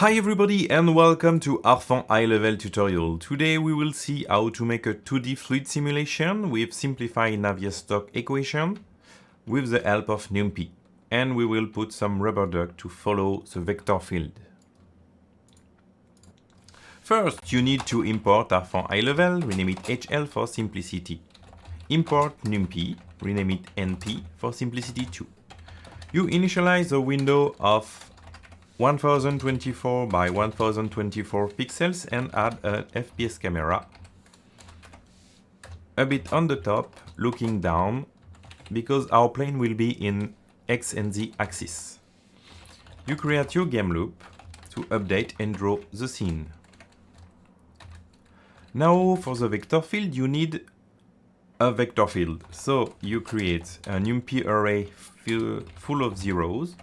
Hi everybody and welcome to Harfang High Level tutorial. Today we will see how to make a 2D fluid simulation with simplified Navier Stokes equation with the help of NumPy. And we will put some rubber duck to follow the vector field. First, you need to import Harfang High Level, rename it HL for simplicity. Import NumPy, rename it NP for simplicity too. You initialize a window of 1024 by 1024 pixels and add an FPS camera a bit on the top, looking down, because our plane will be in X and Z axis. You create your game loop to update and draw the scene. Now for the vector field you need a vector field. So you create a NumPy array full of zeros.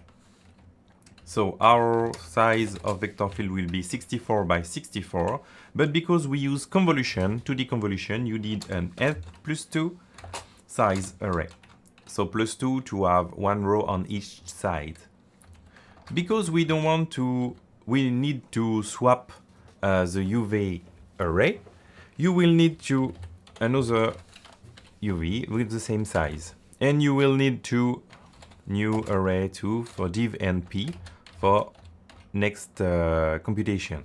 So our size of vector field will be 64 by 64, but because we use convolution, 2D convolution, you need an n+2 size array. So +2 to have one row on each side. Because we don't want to, we need to swap the UV array, you will need to another UV with the same size. And you will need two new array too for div and p for next computation.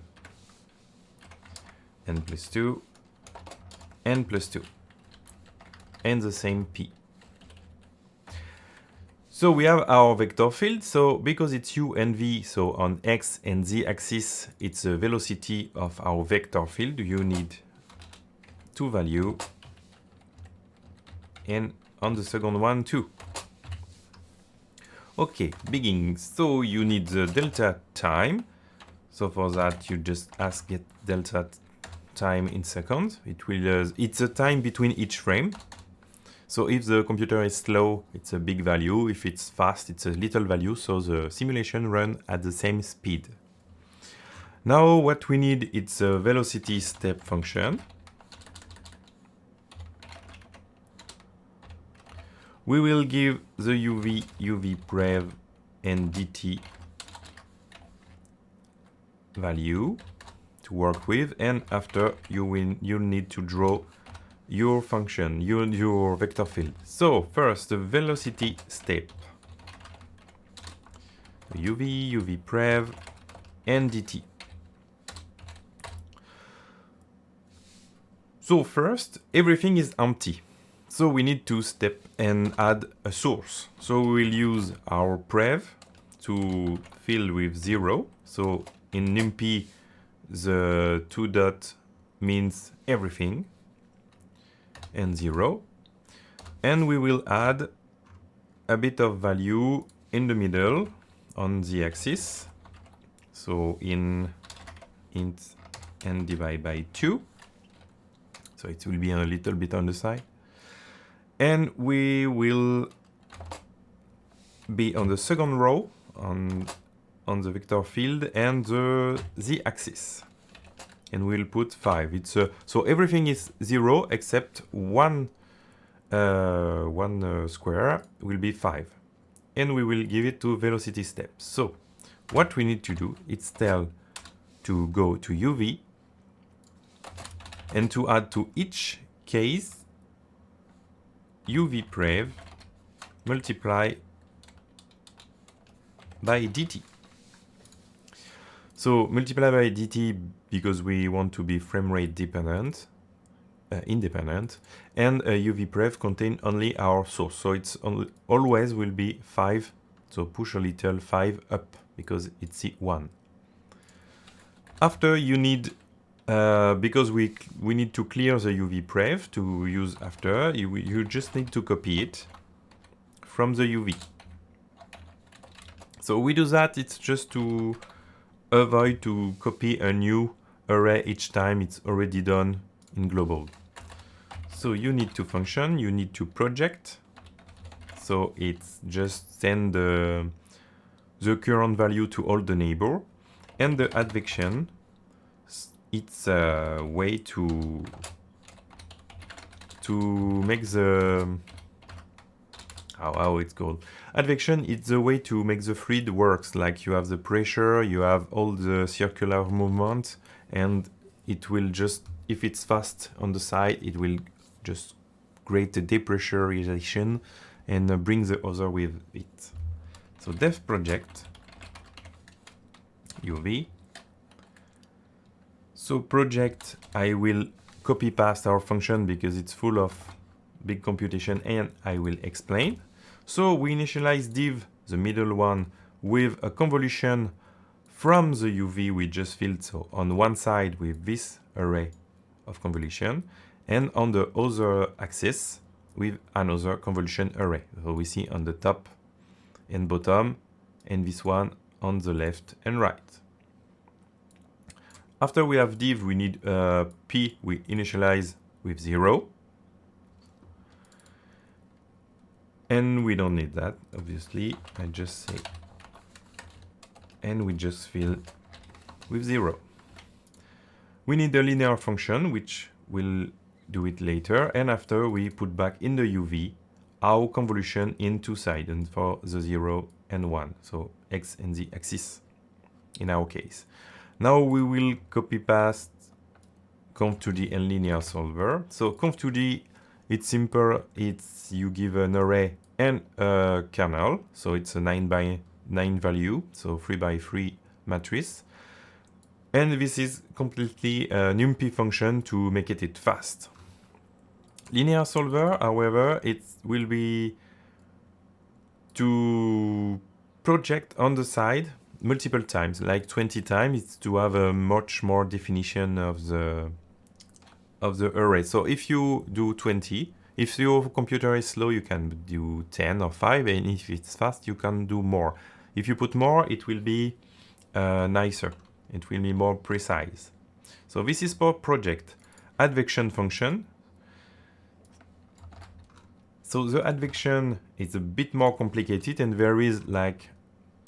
n+2, n+2, and the same p. So we have our vector field, so because it's u and v, so on x and z axis, it's the velocity of our vector field, you need two values, and on the second one too. Okay, beginning. So you need the delta time. So for that, you just ask get delta time in seconds. It will. It's a time between each frame. So if the computer is slow, it's a big value. If it's fast, it's a little value. So the simulation runs at the same speed. Now what we need is a velocity step function. We will give the UV prev, and DT value to work with, and after you'll need to draw your function, your vector field. So first, the velocity step. UV prev, and DT. So first, everything is empty. So we need to step and add a source. So we will use our prev to fill with 0. So in NumPy, the 2 dot means everything, and 0. And we will add a bit of value in the middle on the axis. So in int and divide by 2. So it will be a little bit on the side. And we will be on the second row on the vector field and the z-axis, and we'll put 5. It's so everything is 0 except one square will be 5, and we will give it to velocity step. So what we need to do is tell to go to UV and to add to each case UV prev multiply by dt. So multiply by dt because we want to be frame rate dependent, independent, and UV prev contain only our source. So it's always will be 5. So push a little 5 up because it's 1. After you need because we need to clear the UV prev to use after, you just need to copy it from the UV. So we do that, it's just to avoid to copy a new array each time it's already done in global. So you need to function, you need to project. So it's just send the current value to all the neighbor, and the advection, it's a way to make the how it's called. Advection is the way to make the fluid works. Like you have the pressure, you have all the circular movement, and it will just, if it's fast on the side, it will just create a depressurization and bring the other with it. So dev project UV. So project, I will copy past our function because it's full of big computation, and I will explain. So we initialize div, the middle one, with a convolution from the UV we just filled. So on one side with this array of convolution, and on the other axis with another convolution array. So we see on the top and bottom, and this one on the left and right. After we have div, we need p, we initialize with 0. And we don't need that, obviously. I just say, and we just fill with 0. We need a linear function, which will do it later. And after we put back in the UV our convolution in two sides, and for the 0 and 1. So x and z axis in our case. Now we will copy past conv2d and linear solver. So conv2d, it's simple. It's you give an array and a kernel. So it's a 9 by 9 value. So 3 by 3 matrix. And this is completely a numpy function to make it fast. Linear solver, however, it will be to project on the side multiple times, like 20 times. It's to have a much more definition of the array. So if you do 20, if your computer is slow, you can do 10 or 5, and if it's fast, you can do more. If you put more, it will be nicer. It will be more precise. So this is for project. Advection function. So the advection is a bit more complicated, and there is like,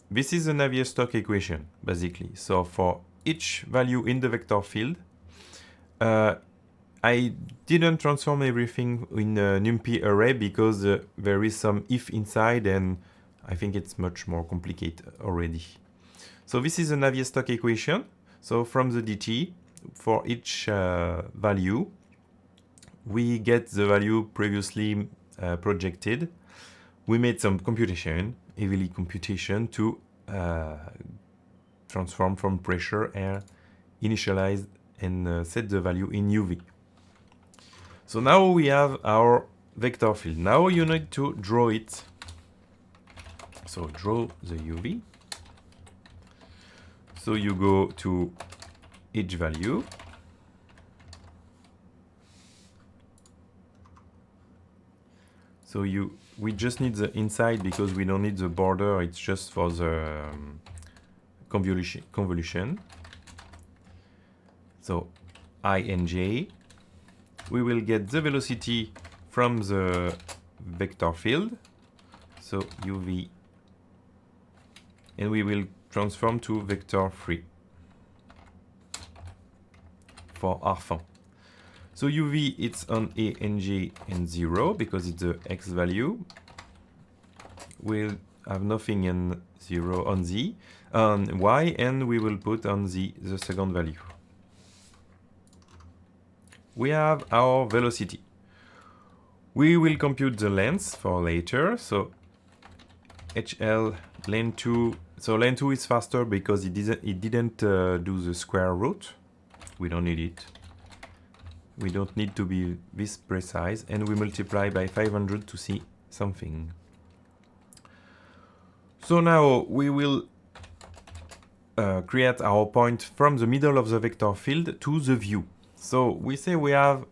this is the Navier Stokes equation, basically. So for each value in the vector field, I didn't transform everything in a numpy array because there is some if inside, and I think it's much more complicated already. So this is the Navier Stokes equation. So from the dt, for each value, we get the value previously projected. We made some computation, heavily computation, to transform from pressure, air, initialize, and set the value in UV. So now we have our vector field. Now you need to draw it. So draw the UV. So you go to each value. So we just need the inside because we don't need the border. It's just for the convolution. So I and j. We will get the velocity from the vector field. So UV. And we will transform to vector 3 for Harfang. So UV, it's on A and J and 0 because it's the X value. We'll have nothing in 0 on Z, on Y, and we will put on Z the second value. We have our velocity. We will compute the length for later. So HL len2. So len2 is faster because it didn't do the square root. We don't need it. We don't need to be this precise, and we multiply by 500 to see something. So now we will create our point from the middle of the vector field to the view. So we say we have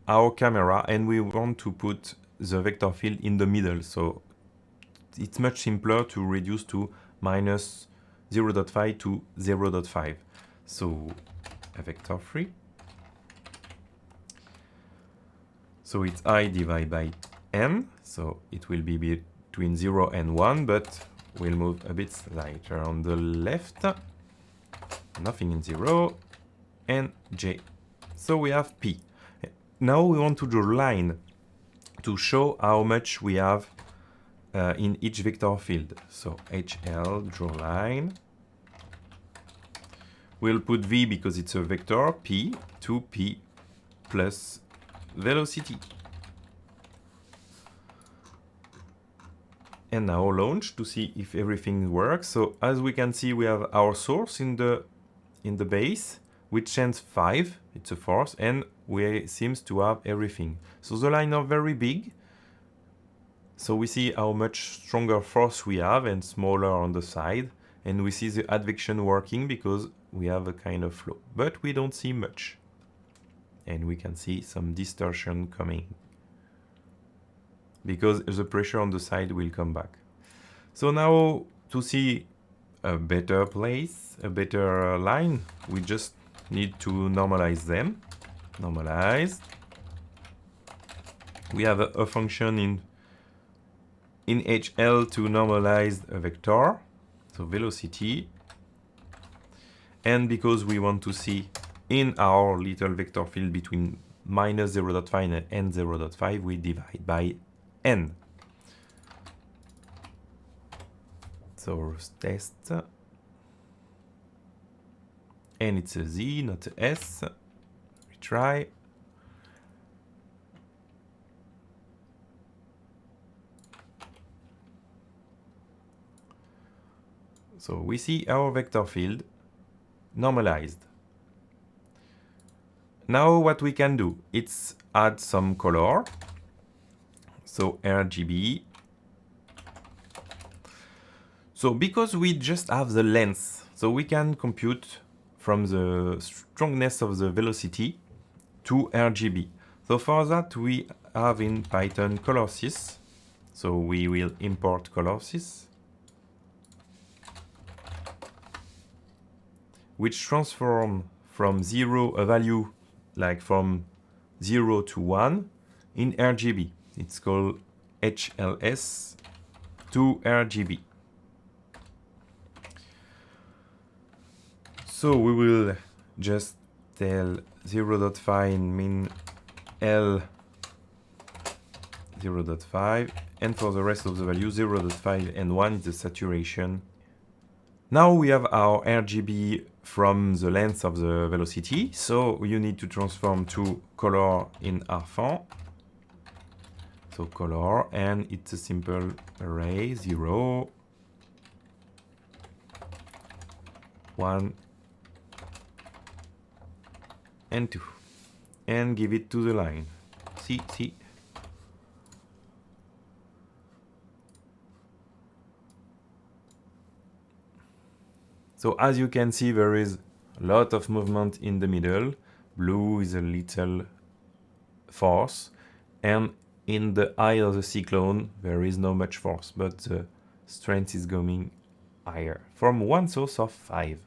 our camera and we want to put the vector field in the middle. So it's much simpler to reduce to minus 0.5 to 0.5. So a vector 3. So it's I divided by n, so it will be between 0 and 1, but we'll move a bit lighter on the left. Nothing in 0, and j. So we have p. Now we want to draw a line to show how much we have in each vector field. So HL, draw line. We'll put V because it's a vector, P, 2P plus velocity. And now launch to see if everything works. So as we can see, we have our source in the base, which sends 5, it's a force, and we seems to have everything. So the lines are very big. So we see how much stronger force we have and smaller on the side. And we see the advection working because we have a kind of flow. But we don't see much. And we can see some distortion coming, because the pressure on the side will come back. So now to see a better place, a better line, we just need to normalize them. Normalize. We have a function in HL to normalize a vector, so velocity. And because we want to see in our little vector field between minus 0.5 and 0.5, we divide by n. So test. And it's a Z, not a S. We try. So we see our vector field normalized. Now what we can do, it's add some color. So RGB. So because we just have the length, so we can compute from the strongness of the velocity to RGB. So for that we have in Python color.sys. So we will import color.sys, which transform from 0 a value like from 0 to 1 in RGB. It's called HLS to RGB. So we will just tell 0.5 min L 0.5, and for the rest of the value 0.5 and 1 is the saturation. Now we have our RGB from the length of the velocity, so you need to transform to color in Harfang. So color, and it's a simple array, 0, 1, and 2, and give it to the line. See. So as you can see, there is a lot of movement in the middle. Blue is a little force, and in the eye of the cyclone there is not much force, but the strength is going higher from one source of 5.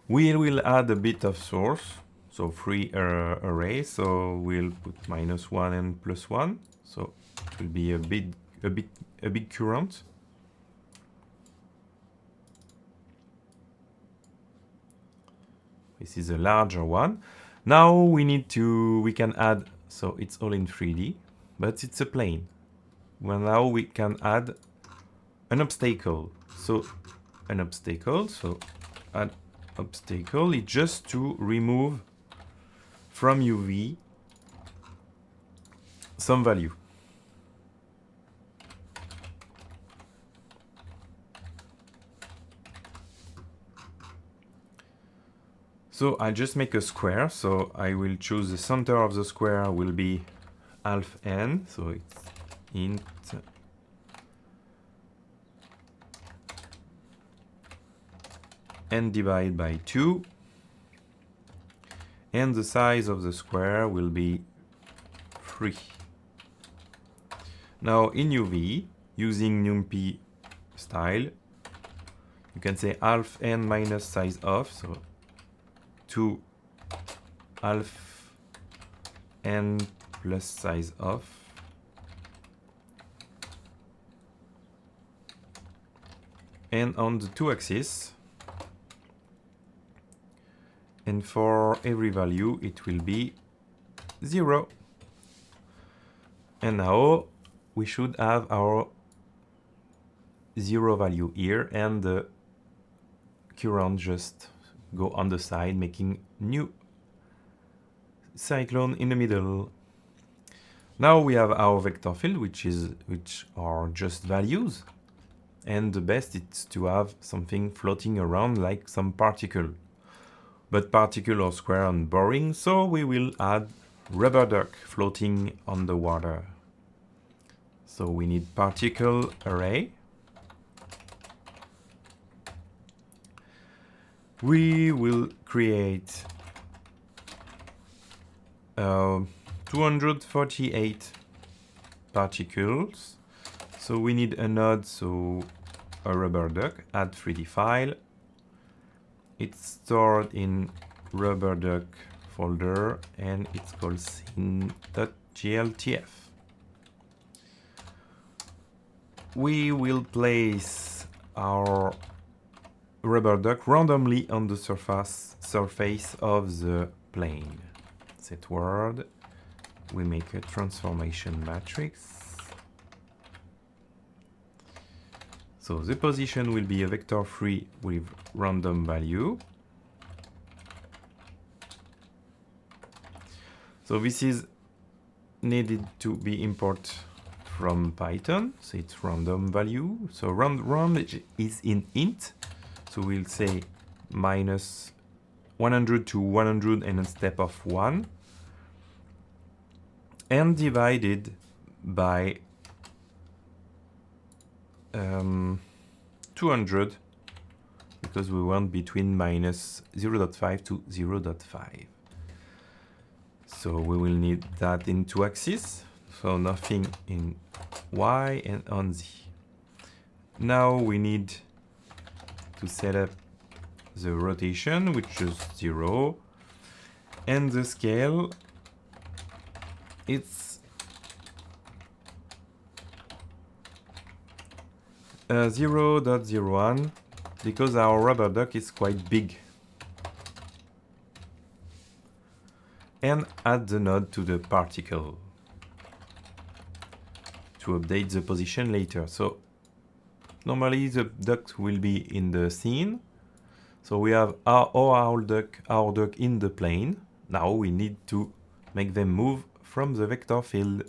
We will add a bit of source, so 3 arrays. So we'll put -1 and +1, so it will be a big current. This is a larger one. Now we can add, so it's all in 3D, but it's a plane. Well, now we can add an obstacle. So an obstacle, so add obstacle is just to remove from UV some value. So I just make a square, so I will choose the center of the square will be half n, so it's int and divide by 2, and the size of the square will be 3. Now in UV, using NumPy style, you can say half n minus size of, so 2 half n plus size of, and on the 2 axis, and for every value it will be 0. And now we should have our 0 value here, and the current just go on the side, making new cyclone in the middle. Now we have our vector field, which are just values, and the best is to have something floating around like some particle. But particle are square and boring, so we will add rubber duck floating on the water. So we need particle array. We will create 248 particles. So we need a node, so a rubber duck, add 3D file. It's stored in rubber duck folder and it's called scene.gltf. We will place our rubber duck randomly on the surface of the plane. Set word. We make a transformation matrix. So the position will be a vector 3 with random value. So this is needed to be imported from Python. So it's random value. So random is in int. So we'll say minus 100 to 100 and a step of 1. And divided by 200, because we want between minus 0.5 to 0.5. So we will need that in 2 axes, so nothing in Y and on Z. Now we need to set up the rotation, which is 0, and the scale, it's 0.01, because our rubber duck is quite big. And add the node to the particle to update the position later. So normally the duck will be in the scene. So we have our duck in the plane. Now we need to make them move from the vector field.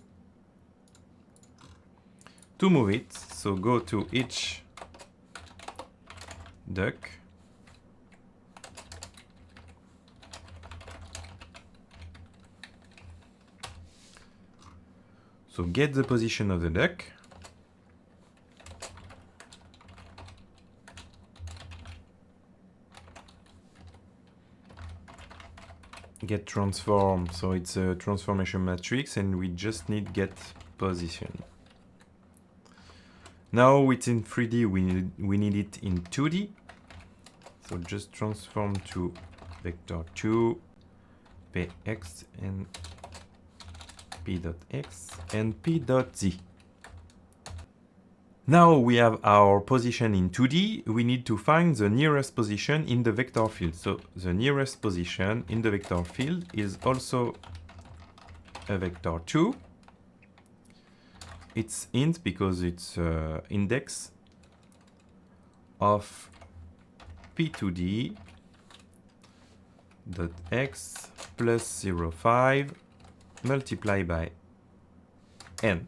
To move it, so go to each duck. So get the position of the duck. Get transform, so it's a transformation matrix and we just need get position. Now it's in 3D, we need it in 2D. So just transform to vector 2, px and p.x and p.z. Now we have our position in 2D, we need to find the nearest position in the vector field. So the nearest position in the vector field is also a vector 2. It's int because it's index of p2d dot x plus 0.5 multiplied by n.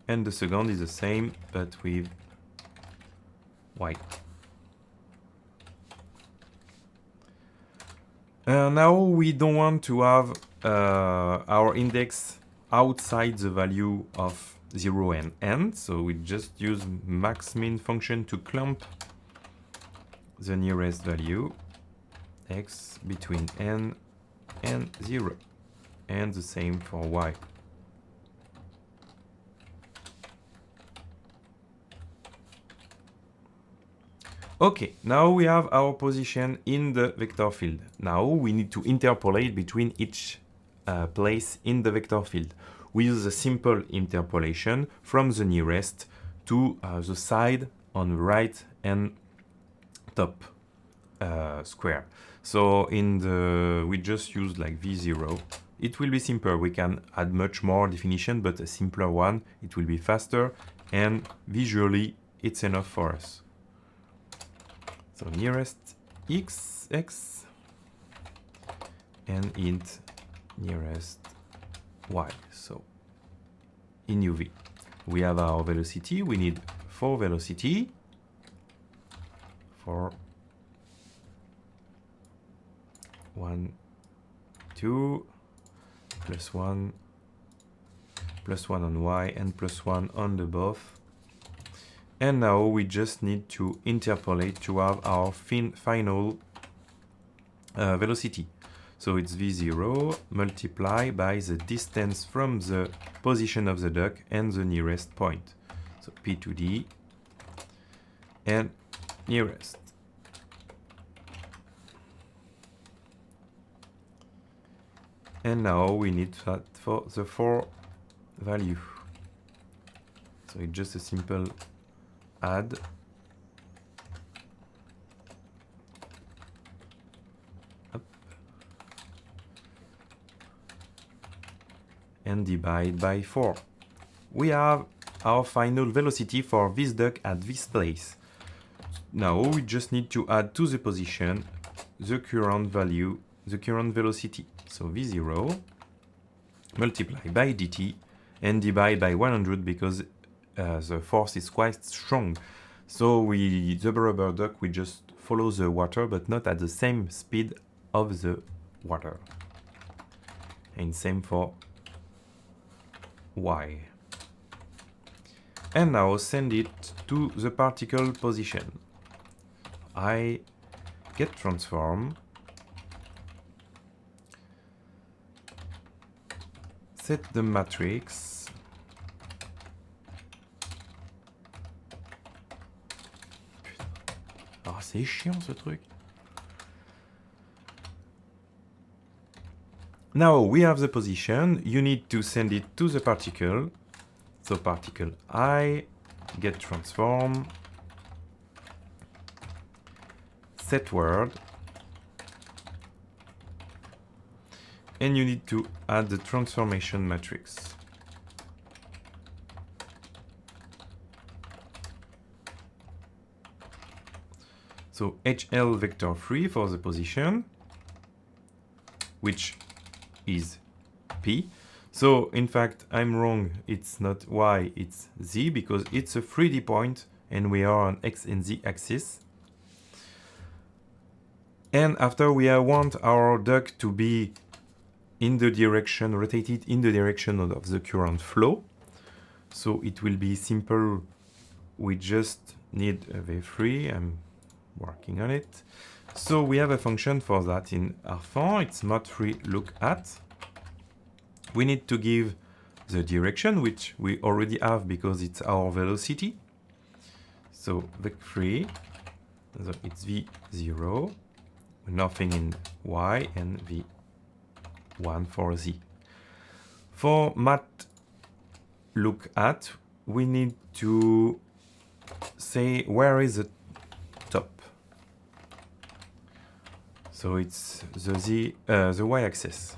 And the second is the same, but with white. Now we don't want to have our index outside the value of 0 and n, so we just use max_min function to clump the nearest value x between n and 0, and the same for y. Okay, now we have our position in the vector field. Now we need to interpolate between each place in the vector field. We use a simple interpolation from the nearest to the side on the right and top square. So in the we just use like v0 it will be simpler. We can add much more definition, but a simpler one, it will be faster, and visually it's enough for us. So nearest x and int nearest y. So in UV we have our velocity. We need 4 velocity for 1, 2, +1 on y and +1 on the both. And now we just need to interpolate to have our final velocity. So it's v0 multiplied by the distance from the position of the duck and the nearest point. So p to d and nearest. And now we need that for the 4 value. So it's just a simple add up and divide by 4. We have our final velocity for this duck at this place. Now we just need to add to the position the current value, the current velocity. So v0 multiplied by dt and divide by 100 because the force is quite strong. So the rubber duck, we just follow the water, but not at the same speed of the water. And same for y. And now send it to the particle position. I get transform, set the matrix, oh, c'est chiant ce truc. Now we have the position. You need to send it to the particle. So particle I, get transform, set word, and you need to add the transformation matrix. So HL vector 3 for the position, which is P. So in fact, I'm wrong. It's not Y, it's Z, because it's a 3D point and we are on X and Z axis. And after we want our duck to be in the direction, rotated in the direction of the current flow. So it will be simple. We just need a V3. I'm working on it. So we have a function for that in Harfang. It's mod3 look at. We need to give the direction, which we already have because it's our velocity. So vec3, so it's v0, nothing in y, and v1 for z. For mat look at, we need to say where is the top. So it's the y-axis.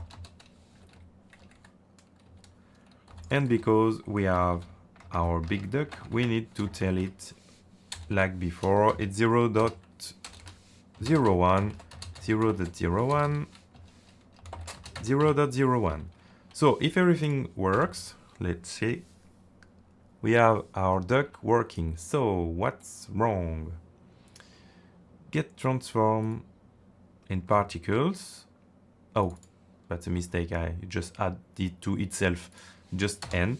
And because we have our big duck, we need to tell it like before. It's 0.01, 0.01, 0.01. So if everything works, let's see, we have our duck working. So what's wrong? Get transform in particles. Oh, that's a mistake. I just add it to itself. Just n.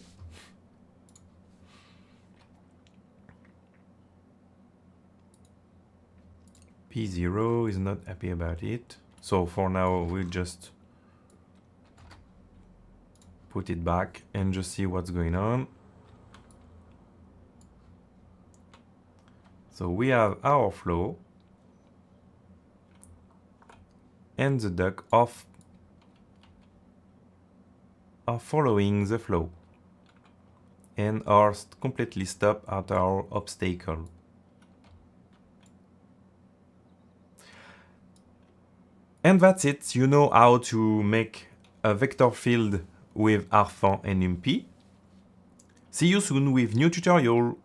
P0 is not happy about it. So for now, we'll just put it back and just see what's going on. So we have our flow and the duck are following the flow and are completely stopped at our obstacle. And that's it. You know how to make a vector field with Harfang and NumPy. See you soon with new tutorial.